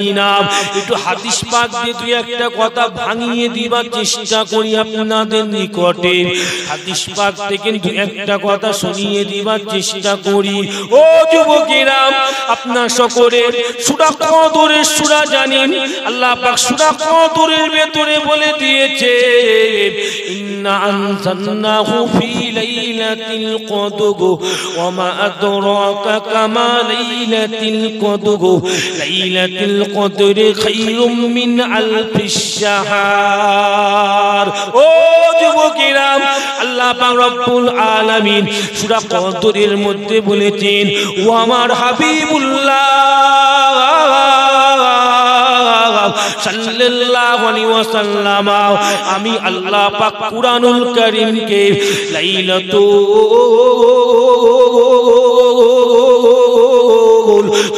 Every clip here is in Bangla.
জানি না, একটু হাদিস পাক দিয়ে দুই একটা কথা ভাঙিয়ে দিবার চেষ্টা করি আপনাদের নিকটে। হাদিস পাক থেকে দুই একটা কথা শুনিয়ে দিবার চেষ্টা করি। ও যুবকেরা, আপনার সকলের সূরা কদরের সূরা জানেন, আল্লাহ পাক সূরা কদরের ভেতরে বলে দিয়েছে, ইন্না আনজালনাহু ফি লাইলাতিল কদর ওয়া মা আদরাকা কামা লাইলাতুল কদর লাইলাতুল কদর খায়রুম মিন আলফিশ শাহর। ও যুবকেরা, আল্লাহ পাক রব্বুল আলামিন সূরা কদরের মধ্যে বলেছেন, ও আমার হাবিবুল্লাহ সাল্লাল্লাহু আলাইহি ওয়াসাল্লাম, আমি আল্লাহ পাক কুরআনুল কারীমকে লাইলাতুল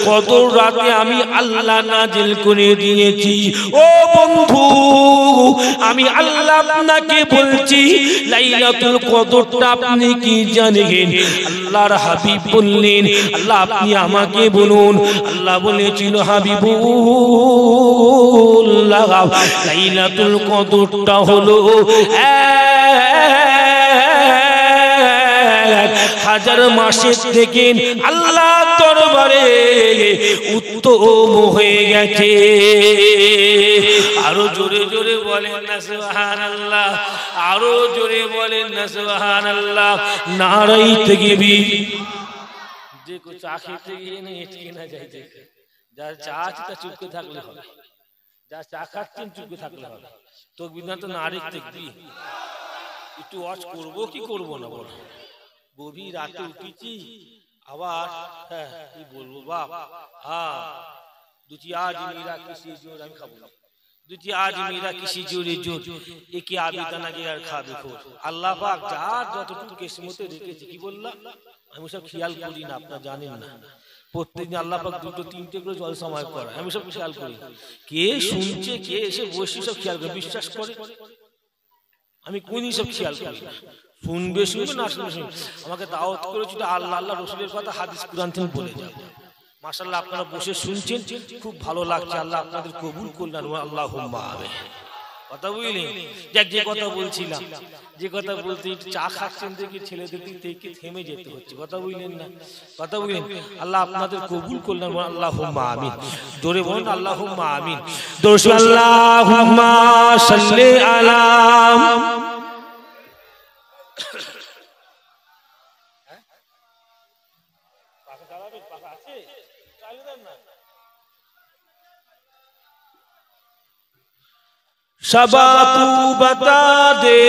কদর রাতে আমি আল্লাহ নাজিল করে দিয়েছি। ও বন্ধু, আমি আল্লাহ আপনাকে বলছি, লাইলাতুল কদরটা আপনি কি জানেন? আল্লাহর হাবিব বললেন, আল্লাহ আপনি আমাকে বলুন। আল্লাহ বলেছিল, হাবিবুল্লাহ, লাইলাতুল কদরটা হলো 1000 মাসের থেকে আল্লাহ দরবারে উত্তম হয়ে গেছে। আরো জোরে জোরে বলেন না সুবহানাল্লাহ, আরো জোরে বলেন না সুবহানাল্লাহ। নারাই তাকবীর। যে কো চা খেতে গিয়ে না এটকে না যায়, দেখে যার চা আছে তা চুপ করে থাকলে হবে, যা চা খাচ্ছেন চুপ করে থাকলে হবে। তাকবীর না তো নারী তাকবীর। একটু ওয়াজ করব কি করব না বল? গভীর রাতে উঠেছি আবার, হ্যাঁ কি বলবো বাপ, হ্যাঁ দুটি আজ মেরা কিসি জোর আমি খাবো না, দুটি আজ মেরা কিসি জোরে জোর একে আবিদানা গে আর খাবে খোর। আল্লাহ পাক যার যতটুকু কিসমতে রেখেছে, কি বললাম আমি সব খেয়াল করি না, আপনারা জানেন না। প্রত্যেকদিন আল্লাহ পাক 2-3টে করে জল সময় করে, আমি সব খেয়াল করি। কে শুনছে, কে এসে বসে সব খেয়াল করে, বিশ্বাস করে আমি কোনই সব খেয়াল করি না। শুনবে শুনবে, না শুনবে শুনবে। আমাকে দাওয়াত করেছিল আল্লাহ আল্লাহ রসুলের কথা হাদিস কুরআন থেকে বলে যাও। মাশাআল্লাহ আপনারা বসে শুনছেন, খুব ভালো লাগছে। আল্লাহ আপনাদের কবুল করলেন, আল্লাহুম্মা আমিন। কথা বুঝলেন? যে কথা বলছিলাম, যে কথা বলতে চা খাচ্ছেন দেখি ছেলেদের দিক থেকে থেমে যেতে হচ্ছে। কথা বুঝলেন না? কথা বুঝলেন? আল্লাহ আপনাদের কবুল করলেন, আল্লাহুম্মা আমিন। জোরে বলুন আল্লাহুম্মা আমিন। দরুদ আল্লাহুম্মা সাল্লি আলা शबा तू बता दे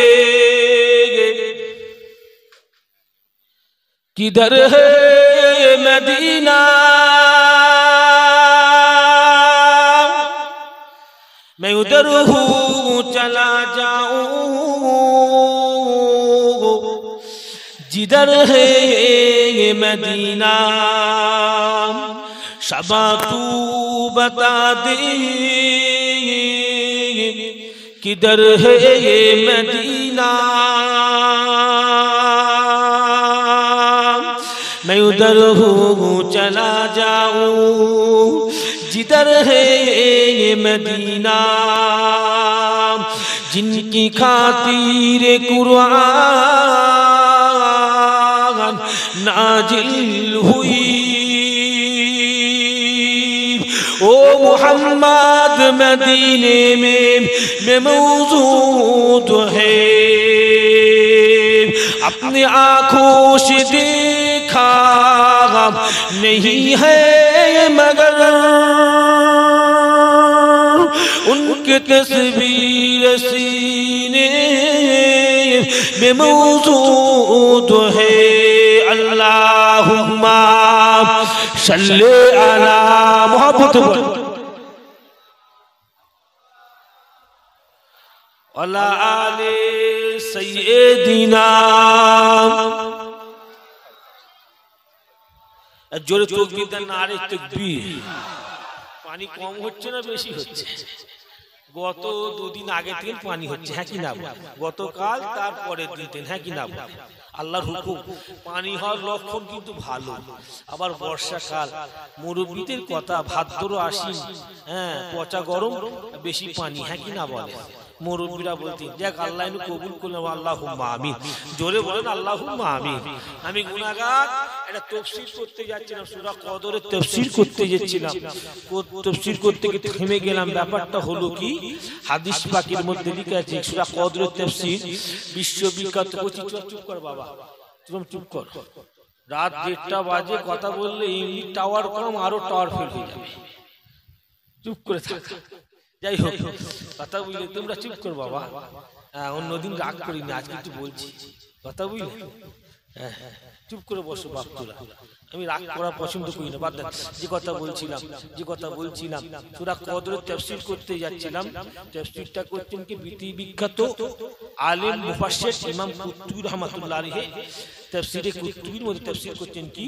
किधर है मदीना, मैं उधर हूँ चला जाऊँ जिधर है मदीना। शबा तू बता दे किधर है ये मदीना, मैं उधर हूँ चला जाऊँ जिधर है ये मदीना। जिनकी खातिर कुरान नाजिल हुई, ओ मोहम्मद मदीने में मौजूद है। अपने आँखों से देखा नहीं है मगर उनके तस्वीर सीने में मौजूद है। अल्लाहुम्मा सल्ले अला मोहब्बत अला आले सय्यदिना। जोरे तकबीर देन, नारे तकबीर। पानी कम হচ্ছে না বেশি হচ্ছে? গত 2 দিন আগে থেকে পানি হচ্ছে, হ্যাঁ কি না? গতকাল তারপরে দিন, হ্যাঁ কি না? আল্লাহর হুকুম। পানি হওয়ার লক্ষণ কিন্তু ভালো। আবার বর্ষাকাল, মুরব্বীদের কথা, ভাদ্র আশ্বিন, হ্যাঁ পচা গরম, বেশি পানি, হ্যাঁ কি না বলে মুরব্বীরা বলতেন। দেখ আল্লাহ এনু কবুল করলাম, আল্লাহুম্মা আমিন। জোরে বলেন আল্লাহুম্মা আমিন। আমি গুনাহগার, এটা তাফসীর করতে যাচ্ছিলাম, সূরা কদরের তাফসীর করতে যাচ্ছিলাম। তাফসীর করতে গিয়ে থেমে গেলাম। ব্যাপারটা হলো কি, হাদিস পাকের মধ্যে লেখা আছে সূরা কদরের তাফসীর বিশ্ববিখ্যাত। চুপ কর বাবা, তুমি চুপ কর। রাত 1:30 বাজে কথা বললে এমনি টাওয়ার কম, আরো টাওয়ার ফেল হয়ে যাবে। চুপ করে থাক। যাই হোক, কথা বুঝলে, তোমরা চুপ কর বাবা। অন্যদিন রাগ করিনি, আজকে একটু বলছি, কথা বুঝলে। চুপ করে বসো বাপ তোরা, আমি রাগ করা পছন্দ করি না। বাদ দেন, যে কথা বলছিলাম সূরা কদরের তাফসীর করতে যাচ্ছিলাম। তাফসীরটা করতেন কি বিখ্যাত আলেম মুফাসসির ইমাম কুরতুবী রাহমাতুল্লাহ আলাইহি। তাফসীরে কুরতুবীর মধ্যে তাফসীর করতেন কি,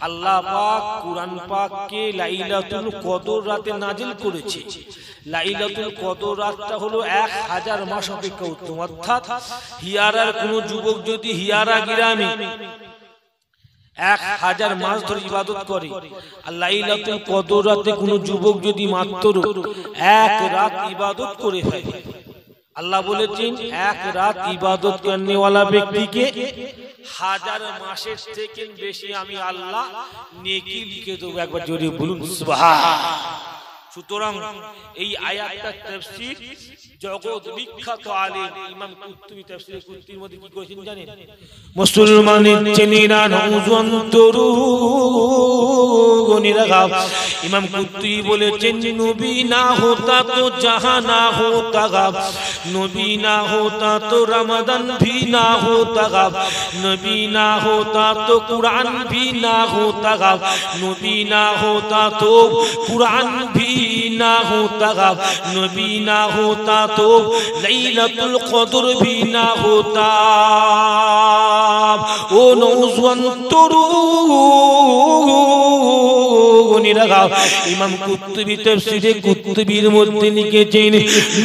আল্লাহ পাক কুরআন পাককে লাইলাতুল কদর রাতে নাজিল করেছে। লাইলাতুল কদর রাতটা হলো 1000 মাস অপেক্ষা উত্তম। অর্থাৎ হিয়ারার কোন যুবক যদি হিয়ারা গ্রামে 1000 মাস ধরে ইবাদত করে, আর লাইলাতুল কদর রাতে কোন যুবক যদি মাত্র 1 রাত ইবাদত করে ফেলে, আল্লাহ বলেছেন 1 রাত ইবাদত করনে वाला ব্যক্তিকে 1000 মাসের থেকে বেশি আমি আল্লাহ নেকি লিখে দেব। একবার জোরে বলুন সুবহানাল্লাহ। সুতরাং এই আয়াতটার তাফসীর জগৎ বিখ্যাত আলেম ইমাম কুরতুবী তাফসীর কুরতুবীর মধ্যে কি করেছেন জানেন? মুসলমানের চেনিরা নওজন্তরু গনিরা গাও। ইমাম কুরতুবী বলেছেন, নবী না হোতা তো জাহাं না হোতা গা, নবী না হোতা তো রমাদান ভি না হোতা গা, নবী না হোতা তো কুরআন ভি না হোতা গা, নবী না হোতা তো কুরআন ভি ना होता, नबी ना होता तो लैलतुल कद्र भी ना होता। ओ नौजवान ইমাম কুরতুবী তাফসীরে কুরতুবীর মধ্যে লিখেছেন,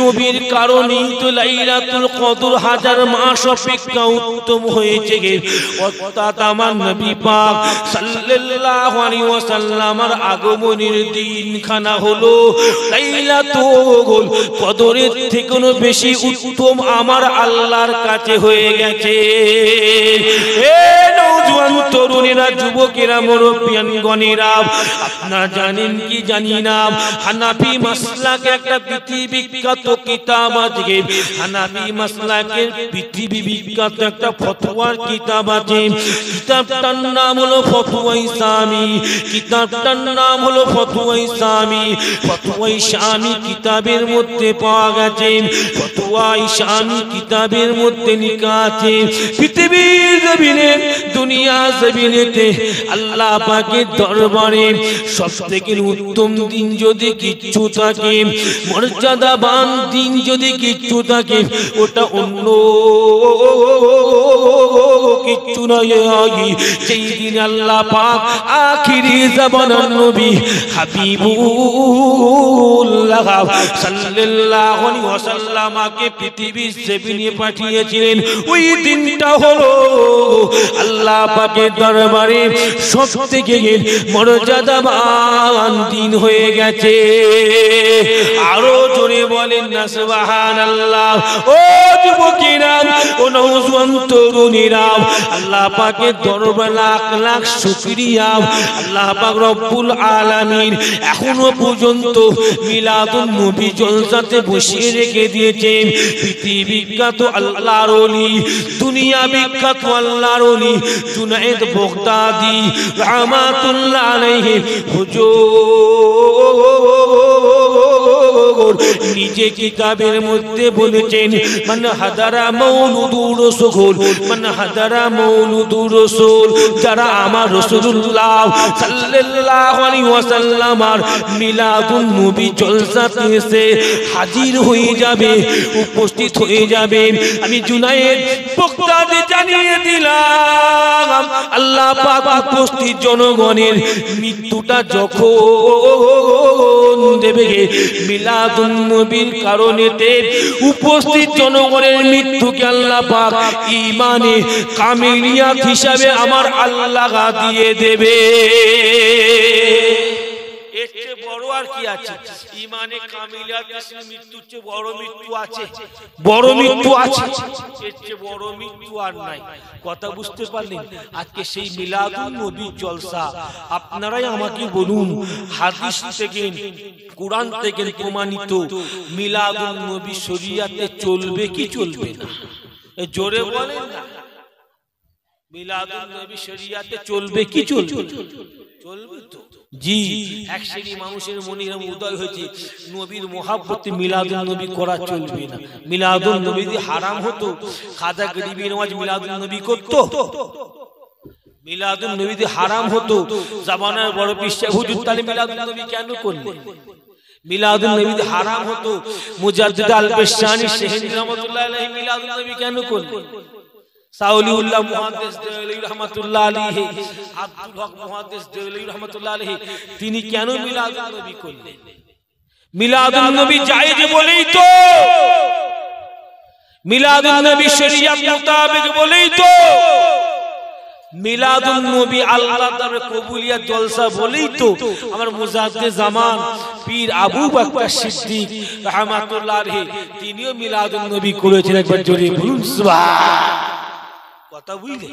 নবীর কারণেই তো লাইলাতুল কদর 1000 মাস অপেক্ষা উত্তম হয়েছে। অর্থাৎ আমার নবী পাক সাল্লাল্লাহু আলাইহি ওয়াসাল্লামের আগমনের দিনখানা হলো লাইলাতুল কদরের থেকেও বেশি উত্তম আমার আল্লাহর কাছে হয়ে গেছে। এ নওজোয়ান তরুণেরা, যুবকেরা, মুরব্বিয়ানগণেরা, আপনারা জানেন কি জানি না, হানাফি মাসলাকে একটা পৃথিবী বিখ্যাত কিতাব আছে। হানাফি মাসলাকের পৃথিবী বিখ্যাত একটা ফতোয়ার কিতাব আছে। কিতাবটার নাম হলো ফতোয়ায়ে শামী। কিতাবটার নাম হলো ফতোয়ায়ে শামী। ফতোয়ায়ে শামী কিতাবের মধ্যে পাওয়া গেছে, ফতোয়ায়ে শামী কিতাবের মধ্যে লেখা আছে, পৃথিবীর জমিনে, দুনিয়া জমিনেতে আল্লাহ পাকের দরবারে সবথেকে উত্তম দিন যদি কিচ্ছু থাকে, মর্যাদাবান দিন যদি কিচ্ছু থাকে, ওটা অন্য কিচ্ছু নয়। সেই দিন আল্লাহ পাক আখিরি জামানার নবী হাবিবুল্লাহ সাল্লাল্লাহু আলাইহি ওয়াসাল্লামকে পৃথিবীর জমিনে পাঠিয়েছিলেন। ওই দিনটা হলো আল্লাহ পাকের দরবারে সবথেকে মর্যাদাবান দিন হয়ে গেছে। আরো জোরে বলেন না সুবহানাল্লাহ। ও যুবকেরা, ও নওজোয়ান তরুণীরা, আল্লাহ পাকের দরবারে লাখ লাখ শুকরিয়া। আল্লাহ পাক রব্বুল আলামিন এখনো পর্যন্ত মিলাদুন নবী জলসাতে বসিয়ে রেখে দিয়েছেন পৃথিবী বিখ্যাত আল্লাহর ওলি, দুনিয়া বিখ্যাত আল্লাহর ওলি জুনায়েদ বাগদাদি রাহমাতুল্লাহ আলাইহি হুজুর নিজে কিতাবের মধ্যে বলেছেন, মান হাদারা মাউলুদুর রাসূল, মান হাদারা মাউলুদুর রাসূল, যারা আমার রাসূলুল্লাহ সাল্লাল্লাহু আলাইহি ওয়াসাল্লামের মিলাদুন নবী জলসাতে এসে হাজির হয়ে যাবে, উপস্থিত হয়ে যাবে। আমি জুনায়েদ বক্তাদের জানিয়ে দিলাম আল্লাহ পাক উপস্থিত জনগণের মৃত্যুটা যখন দেবে মিলাদুন নবীর কারণেতে উপস্থিত জনগণের মৃত্যুকে আল্লাহ পাক ঈমানে কামিলিয়াত হিসাবে আমার আল্লাহ দিয়ে দেবে। এর চেয়ে বড় আর কি আছে? ঈমানে কামিলিয়াত হিসাবে মৃত্যুর চেয়ে বড় মৃত্যু আছে? বড় মৃত্যু আছে, এর চেয়ে বড় মৃত্যু আর নাই। কথা বুঝতে পারলেন? আজকে সেই মিলাদুন নবীর জলসা আপনারাই আমাকে বলুন, হাদিস থেকে কুরআন থেকে প্রমাণিত মিলাদুন নবী শরীয়তে চলবে কি চলবে না? জোরে বলেন না। মিলাদুন নবী শরীয়তে চলবে কি চলবে? চলবে তো। জি, এক শ্রেণী মানুষের মনে উদয় হয়েছে নবীর মহব্বতে মিলাদুন নবী করা চলবে না। মিলাদুন নবী যদি হারাম হতো, খাজা গরিবি নওয়াজ মিলাদুন নবী করত? মিলাদুন নবী যদি হারাম হতো, জামানার বড় পীর সাহেব হুজুর তাহলে মিলাদুন নবী কেন করলেন? মিলাদুন নবী যদি হারাম হতো, মুজাদ্দিদ আল-বিশানি শাহী রহমাতুল্লাহ আলাইহি মিলাদুন নবী কেন করলেন? সাউলিউল্লাহ মুহাদ্দিস দেওয়ালি রহমাতুল্লাহ আলাইহি, আব্দুল হক মুহাদ্দিস দেওয়ালি রহমাতুল্লাহ আলাইহি, তিনি কেন মিলাদুন নবী করলেন? মিলাদুন নবী জায়েজ বলেই তো, মিলাদুন নবী শরীয়ত মোতাবেক বলেই তো, মিলাদুন নবী আল্লাহ তাআলার কবুলিয়ত জলসা বলেই তো আমার মুজাদ্দিদ জামান পীর আবু বকর সিদ্দিক রহমাতুল্লাহ আলাইহি তিনিও মিলাদুন নবী করেছেন। একবার জোরে বলুন সুবহান। কথা বুঝলেন?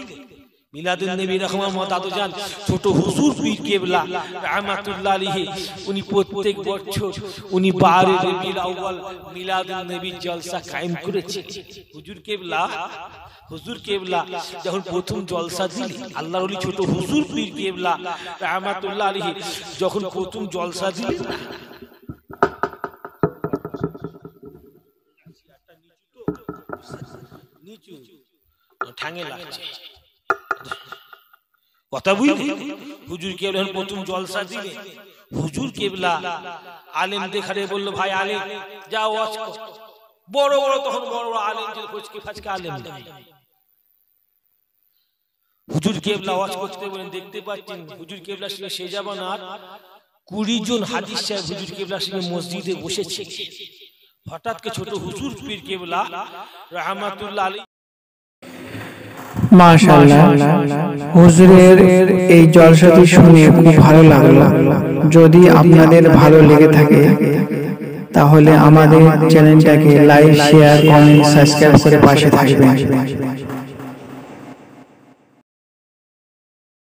মিলাদুন নবী রহমাতুল্লাহ দাদু জান ছোট হুজুর পীর কেবলা রহমাতুল্লাহ আলাইহি উনি প্রত্যেক বছর উনি 12 রবিউল আউয়াল মিলাদুন নবী জলসা কায়েম করেছে। হুজুর কেবলা যখন প্রথম জলসা দিলেন, আল্লাহর ওলি ছোট হুজুর পীর কেবলা রহমাতুল্লাহ আলাইহি যখন প্রথম জলসা দিলেন, নিচু ঠাঙে লাগছে। কথা বুঝলি? হুজুর কেবলা প্রথম জলসা দিলে হুজুর কেবলা আলেম দেখারে বলল, ভাই আলেম যাও ওয়াজ কর। বড় বড় তখন বড় বড় আলেম যে ফজকে ফাজকে আলেম নাই। হুজুর কেবলা ওয়াজ করতে বলেন, দেখতে পাচ্ছেন হুজুর কেবলা সে জামানার 20 জন হাদিস সাহেব হুজুর কেবলা মসজিদে বসেছে। হঠাৎ করে ছোট হুজুর পীর কেবলা রহমাতুল্লাহ আলাইহি মাশাআল্লাহ হুজুরের এই জলসাটি শুনে খুব ভালো লাগলো। যদি আপনাদের ভালো লেগে থাকে তাহলে আমাদের চ্যানেলটাকে লাইক, শেয়ার, কমেন্ট, সাবস্ক্রাইব করে পাশে থাকবেন।